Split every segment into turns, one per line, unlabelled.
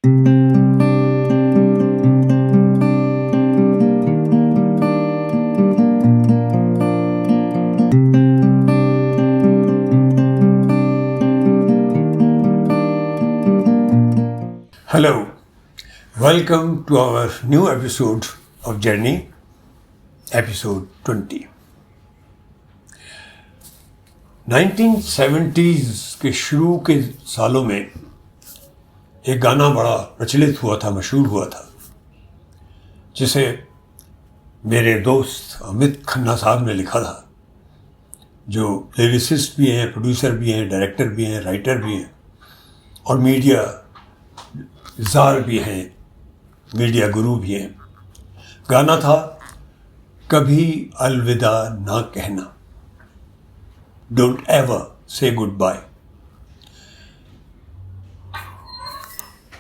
Hello, welcome to our new episode of Journey, episode 20. 1970s के शुरू के सालों में एक गाना बड़ा प्रचलित हुआ था, मशहूर हुआ था, जिसे मेरे दोस्त अमित खन्ना साहब ने लिखा था, जो लिरिसिस्ट भी हैं, प्रोड्यूसर भी हैं, डायरेक्टर भी हैं, राइटर भी हैं और मीडिया जार भी हैं, मीडिया गुरु भी हैं। गाना था कभी Alvida Naa Kehna, don't ever say goodbye.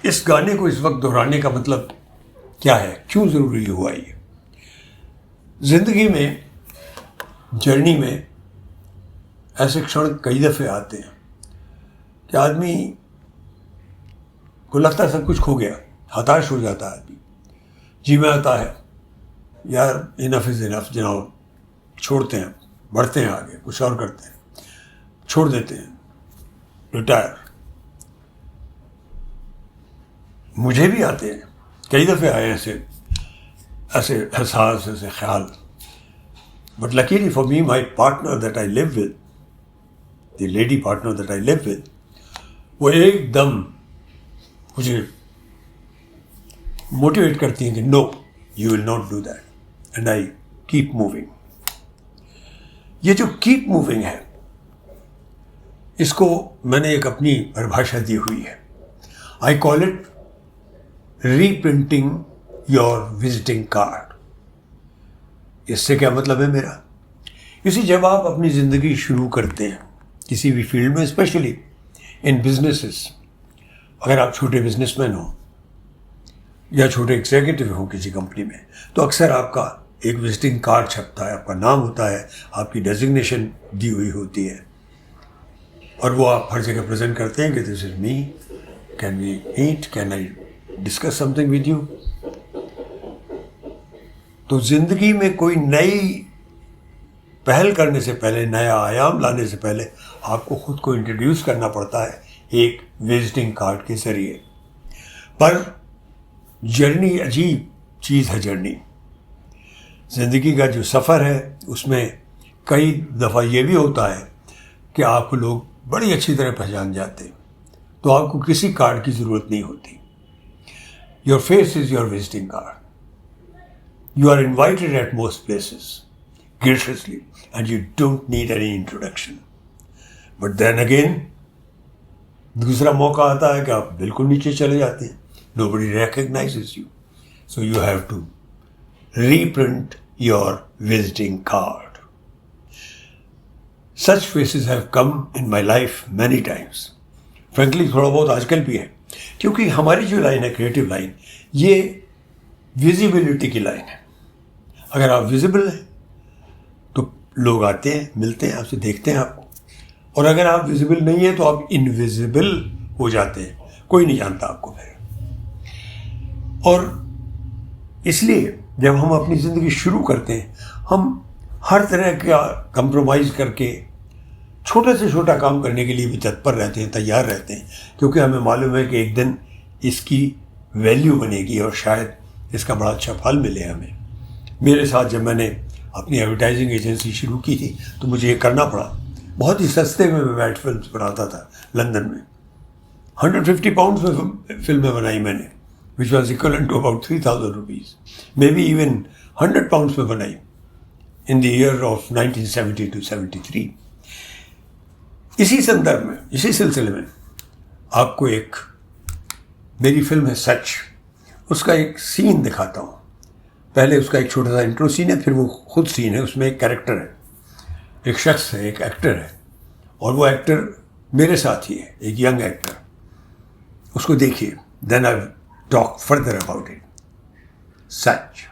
इस गाने को इस वक्त दोहराने का मतलब क्या है, क्यों ज़रूरी हुआ ये? ज़िंदगी में, जर्नी में ऐसे क्षण कई दफ़े आते हैं कि आदमी को लगता है सब कुछ खो गया, हताश हो जाता है आदमी, जी में आता है यार इनफ इज़ इनफ, जनाब, छोड़ते हैं, बढ़ते हैं आगे, कुछ और करते हैं, छोड़ देते हैं, रिटायर। मुझे भी आते हैं, कई दफ़े आए ऐसे एहसास, ऐसे ख्याल। But luckily for me, my partner that I live with, the lady partner that I live with, वो एकदम मुझे मोटिवेट करती हैं कि no, you will not do that, and I keep moving. ये जो कीप मूविंग है, इसको मैंने एक अपनी परिभाषा दी हुई है। I call it reprinting your visiting card. इससे क्या मतलब है मेरा? इसी जब आप अपनी ज़िंदगी शुरू करते हैं किसी भी फील्ड में, स्पेशली इन बिजनेसेस, अगर आप छोटे बिजनेसमैन हो या छोटे एग्जीक्यूटिव हो किसी कंपनी में, तो अक्सर आपका एक विजिटिंग कार्ड छपता है, आपका नाम होता है, आपकी डेजिग्नेशन दी हुई होती है, और वो आप हर जगह प्रेजेंट करते हैं कि this is me, can we meet, can I discuss something with you. तो जिंदगी में कोई नई पहल करने से पहले, नया आयाम लाने से पहले आपको खुद को इंट्रोड्यूस करना पड़ता है एक विजिटिंग कार्ड के जरिए। पर जर्नी अजीब चीज़ है। जर्नी, ज़िंदगी का जो सफ़र है, उसमें कई दफ़ा ये भी होता है कि आपको लोग बड़ी अच्छी तरह पहचान जाते हैं, तो आपको किसी कार्ड की ज़रूरत नहीं होती। Your face is your visiting card. You are invited at most places graciously and you don't need any introduction. But then again, दूसरा मौका आता है कि आप बिल्कुल नीचे चले जाते हैं, nobody recognizes you, so you have to reprint your visiting card. Such faces have come in my life many times. Frankly, थोड़ा बहुत आजकल भी है, क्योंकि हमारी जो लाइन है, क्रिएटिव लाइन, ये विजिबिलिटी की लाइन है। अगर आप विजिबल हैं तो लोग आते हैं, मिलते हैं आपसे, देखते हैं आपको, और अगर आप विजिबल नहीं है तो आप इनविजिबल हो जाते हैं, कोई नहीं जानता आपको फिर। और इसलिए जब हम अपनी ज़िंदगी शुरू करते हैं, हम हर तरह का कंप्रोमाइज़ करके छोटे से छोटा काम करने के लिए भी तत्पर रहते हैं, तैयार रहते हैं, क्योंकि हमें मालूम है कि एक दिन इसकी वैल्यू बनेगी और शायद इसका बड़ा अच्छा फल मिले हमें। मेरे साथ जब मैंने अपनी एडवर्टाइजिंग एजेंसी शुरू की थी तो मुझे ये करना पड़ा। बहुत ही सस्ते में मैं एड फिल्म बनाता था लंदन में। 150 पाउंड्स में फिल्में बनाई मैंने, which was equivalent to about 3000 rupees, may be even 100 pounds में बनाई in the year of 1970 to 73। इसी संदर्भ में, इसी सिलसिले में आपको एक मेरी फिल्म है सच, उसका एक सीन दिखाता हूँ। पहले उसका एक छोटा सा इंट्रो सीन है, फिर वो खुद सीन है। उसमें एक कैरेक्टर है, एक शख्स है, एक एक्टर है, और वो एक्टर मेरे साथ ही है, एक यंग एक्टर। उसको देखिए, then I talk further about it. Such.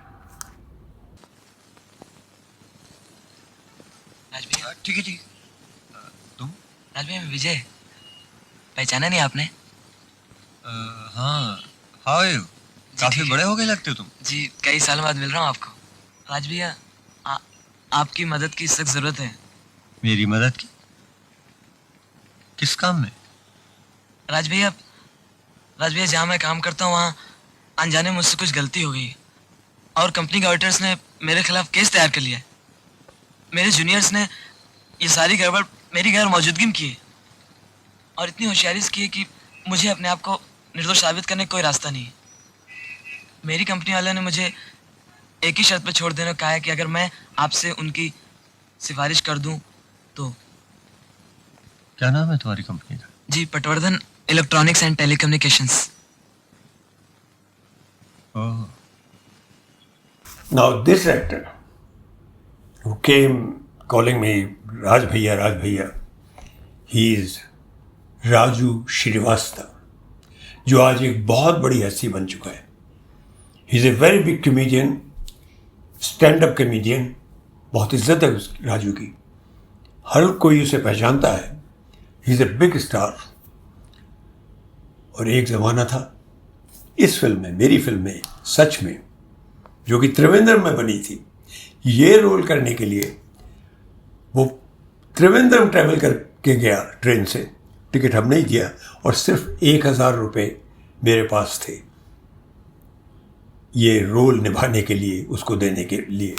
ठीक है, ठीक। तुम? राज भाई, मैं विजय। पहचाना नहीं आपने?
हाँ,
हाउ आर यू? काफी बड़े हो गए लगते हो तुम।
जी कई साल बाद मिल रहा हूँ आपको। राज भैया आपकी मदद की सख्त जरूरत है।
मेरी मदद की? किस काम में?
राज भैया जहाँ मैं काम करता हूँ वहाँ अनजाने मुझसे कुछ गलती हो गई और कंपनी के ऑडिटर्स ने मेरे खिलाफ केस तैयार कर लिया है। मेरे जूनियर्स ने ये सारी गड़बड़ मेरी गैर मौजूदगी में की है और इतनी होशियारी से की है कि मुझे अपने आप को निर्दोष साबित करने का कोई रास्ता नहीं है। मेरी कंपनी वाले ने मुझे एक ही शर्त पे छोड़ देने को कहा है कि अगर मैं आपसे उनकी सिफारिश कर दूं तो।
क्या नाम है तुम्हारी कंपनी का?
जी Patwardhan electronics and telecommunications.
Oh,
Now this actor who came calling me Raj Bhaiya, he is Raju Srivastava, जो आज एक बहुत बड़ी हस्ती बन चुका है। He is a very big comedian, stand up comedian, बहुत इज्जत है उस राजू की, हर कोई उसे पहचानता है। He is a big star. और एक ज़माना था इस फिल्म में, मेरी फिल्म में, सच में, जो कि त्रिवेंद्रम में बनी थी, ये रोल करने के लिए वो त्रिवेंद्रम ट्रैवल करके गया ट्रेन से, टिकट हम नहीं दिया, और सिर्फ 1000 रुपये मेरे पास थे ये रोल निभाने के लिए, उसको देने के लिए।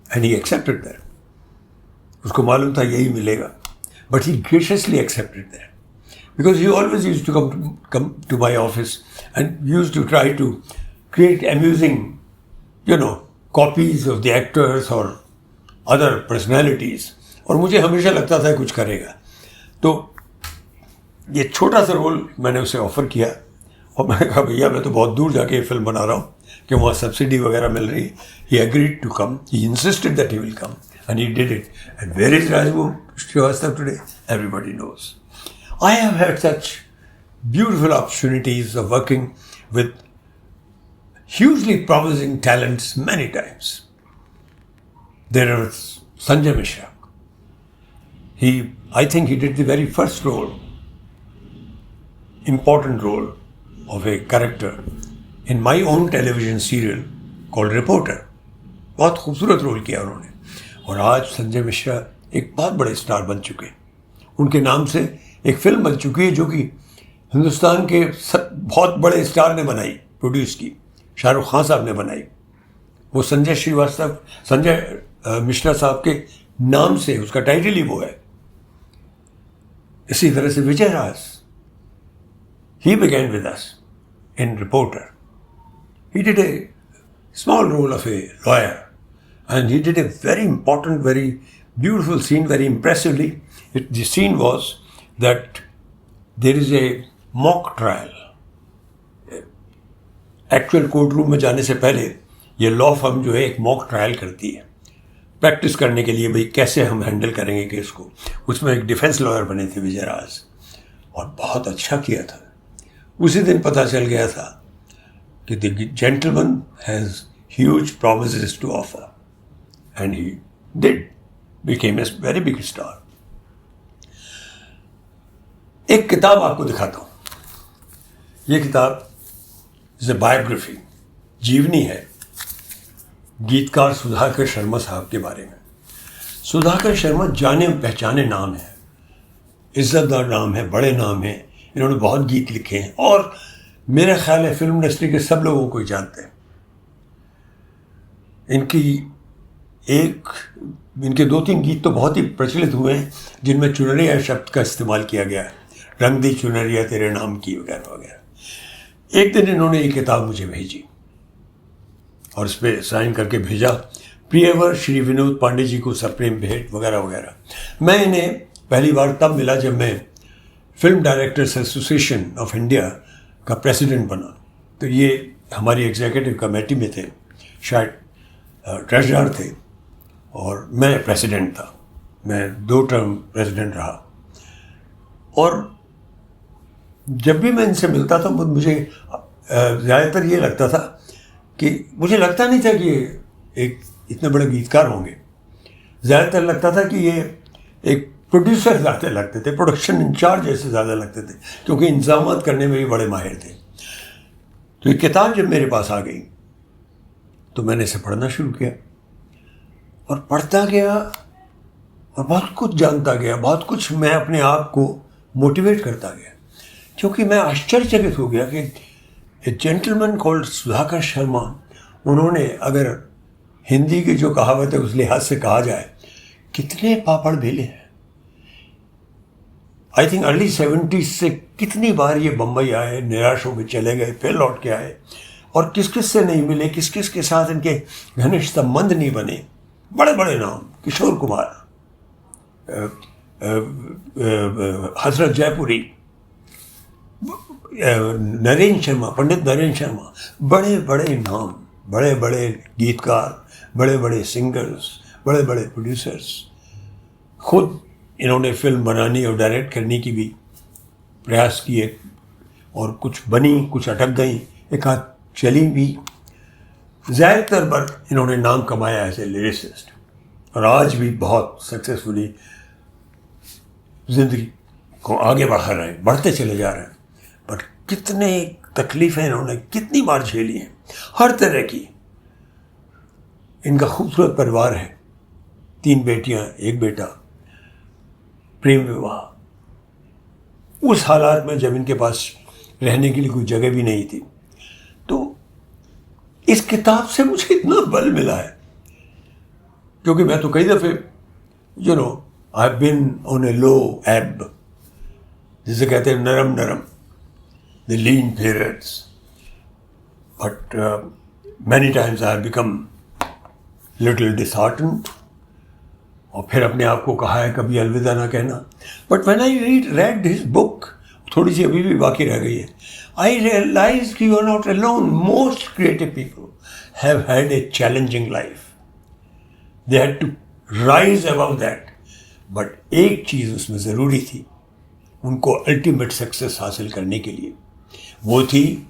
And he accepted that. उसको मालूम था यही मिलेगा, but he graciously accepted that because he always used to come to my office and used to try to create amusing, copies of the actors or other personalities, और मुझे हमेशा लगता था कुछ करेगा। तो ये छोटा सा रोल मैंने उसे ऑफर किया और मैंने कहा भैया मैं तो बहुत दूर जाके ये फिल्म बना रहा हूँ कि वहाँ सब्सिडी वगैरह मिल रही। He agreed to come. He insisted that he will come and he did it. And where is Raju Srivastava today? Everybody knows. I have had such beautiful opportunities of working with hugely promising talents many times. There was Sanjay Mishra. I think he did the very first role, important role of a character in my own television serial called Reporter. बहुत खूबसूरत role किया उन्होंने, और आज संजय मिश्रा एक बहुत बड़े star बन चुके हैं। उनके नाम से एक फिल्म बन चुकी है जो कि हिंदुस्तान के बहुत बड़े स्टार ने बनाई, प्रोड्यूस की, शाहरुख खान साहब ने बनाई। वो संजय मिश्रा साहब के नाम से, उसका टाइटल ही वो है। इसी तरह से विजय राज, he began with us in Reporter. He did a small role of a lawyer and he did a very important, very beautiful scene, very impressively. The scene was that there is a mock trial. Actual court room में जाने से पहले ये law firm जो है एक mock trial करती है, प्रैक्टिस करने के लिए भाई कैसे हम हैंडल करेंगे केस को। उसमें एक डिफेंस लॉयर बने थे विजय राज, और बहुत अच्छा किया था। उसी दिन पता चल गया था कि the gentleman has huge promises to offer, and he did, became a very big star. एक किताब आपको दिखाता हूँ। ये किताब इज ए बायोग्राफी, जीवनी है गीतकार सुधाकर शर्मा साहब के बारे में। सुधाकर शर्मा जाने पहचाने नाम है, इज्जतदार नाम है, बड़े नाम है। इन्होंने बहुत गीत लिखे हैं और मेरा ख्याल है फिल्म इंडस्ट्री के सब लोगों को जानते हैं। इनके 2-3 गीत तो बहुत ही प्रचलित हुए हैं, जिनमें चुनरिया शब्द का इस्तेमाल किया गया है, रंग दी चुनरिया तेरे नाम की, वगैरह वगैरह। एक दिन इन्होंने ये किताब मुझे भेजी और उस पर साइन करके भेजा, प्रियवर श्री विनोद पांडे जी को सप्रेम भेंट, वगैरह वगैरह। मैं इन्हें पहली बार तब मिला जब मैं film directors association of India का प्रेसिडेंट बना। तो ये हमारी एग्जीक्यूटिव कमेटी में थे, शायद ट्रेजरर थे और मैं प्रेसिडेंट था। मैं 2 टर्म प्रेसिडेंट रहा, और जब भी मैं इनसे मिलता था मुझे ज़्यादातर ये लगता था कि मुझे लगता नहीं था कि ये एक इतने बड़े गीतकार होंगे। ज़्यादातर लगता था कि ये एक प्रोड्यूसर ज़्यादा लगते थे, प्रोडक्शन इंचार्ज जैसे ज़्यादा लगते थे, क्योंकि इंतजाम करने में भी बड़े माहिर थे। तो ये किताब जब मेरे पास आ गई तो मैंने इसे पढ़ना शुरू किया और पढ़ता गया और बहुत कुछ जानता गया, बहुत कुछ मैं अपने आप को मोटिवेट करता गया, क्योंकि मैं आश्चर्यचकित हो गया कि ए जेंटलमैन कॉल्ड सुधाकर शर्मा, उन्होंने अगर हिंदी की जो कहावत है उस लिहाज से कहा जाए, कितने पापड़ बेले हैं। आई थिंक अर्ली 70s से कितनी बार ये बम्बई आए, निराश होकर चले गए, फिर लौट के आए, और किस किस से नहीं मिले, किस किस के साथ इनके घनिष्ठ संबंध नहीं बने। बड़े बड़े नाम, किशोर कुमार, हजरत जयपुरी, नरेंद्र शर्मा, पंडित नरेंद्र शर्मा, बड़े बड़े नाम, बड़े बड़े गीतकार, बड़े बड़े सिंगर्स, बड़े बड़े प्रोड्यूसर्स। खुद इन्होंने फिल्म बनाने और डायरेक्ट करने की भी प्रयास किए, और कुछ बनी, कुछ अटक गई, एक आध चली भी। ज़्यादातर पर इन्होंने नाम कमाया एज ए लिरिसिस्ट, और आज भी बहुत सक्सेसफुली ज़िंदगी को आगे बढ़ा रहे हैं, बढ़ते चले जा रहे हैं। पर कितने तकलीफ़ें इन्होंने कितनी बार झेली हैं, हर तरह की। इनका खूबसूरत परिवार है, 3 बेटियां, 1 बेटा, प्रेम विवाह। उस हालात में जब इनके पास रहने के लिए कोई जगह भी नहीं थी, तो इस किताब से मुझे इतना बल मिला है, क्योंकि मैं तो कई दफ़े आई हैव बीन ऑन ए लो एब, जिसे कहते हैं नरम नरम, the lean periods, but many times I have become little disheartened, और फिर अपने आप को कहा है कभी Alvida Naa Kehna. But when I read his book, थोड़ी सी अभी भी बाकी रह गई है, आई रियलाइज कि you are not alone. Most creative people have had a challenging life, they had to rise above that. But एक चीज़ उसमें ज़रूरी थी उनको अल्टीमेट सक्सेस हासिल करने के लिए, वो थी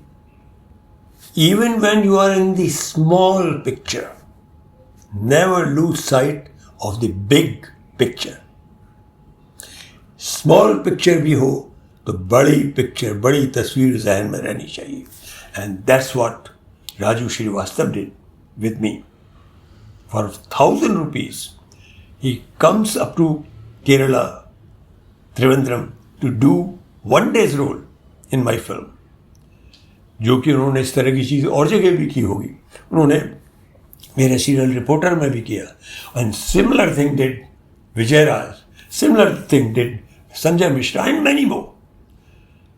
even when you are in the small picture, never lose sight of the big picture. Small picture भी हो तो बड़ी पिक्चर, बड़ी तस्वीर जहन में रहनी चाहिए। And that's what Raju Srivastava did with me. For 1000 rupees he comes up to Kerala, Trivandrum, to do one day's role in my film, जो कि उन्होंने इस तरह की चीज़ और जगह भी की होगी। उन्होंने मेरे सीरियल रिपोर्टर में भी किया, and similar thing did Vijay Raj, similar thing did Sanjay Mishra, and many more,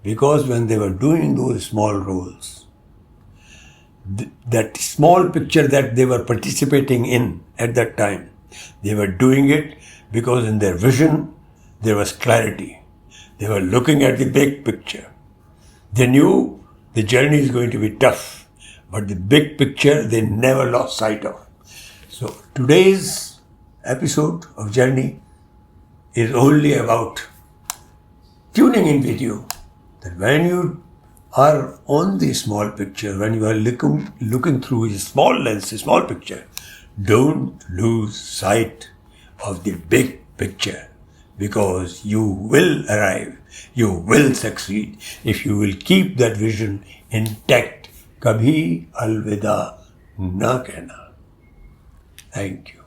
because when they were doing those small roles, that small picture that they were participating in at that time, they were doing it because in their vision there was clarity. They were looking at the big picture. They knew the journey is going to be tough, but the big picture they never lost sight of. So today's episode of Journey is only about tuning in with you, that when you are on the small picture, when you are looking through a small lens, a small picture, don't lose sight of the big picture, because you will arrive, you will succeed if you will keep that vision intact. Kabhi alvida na कहना. Thank you.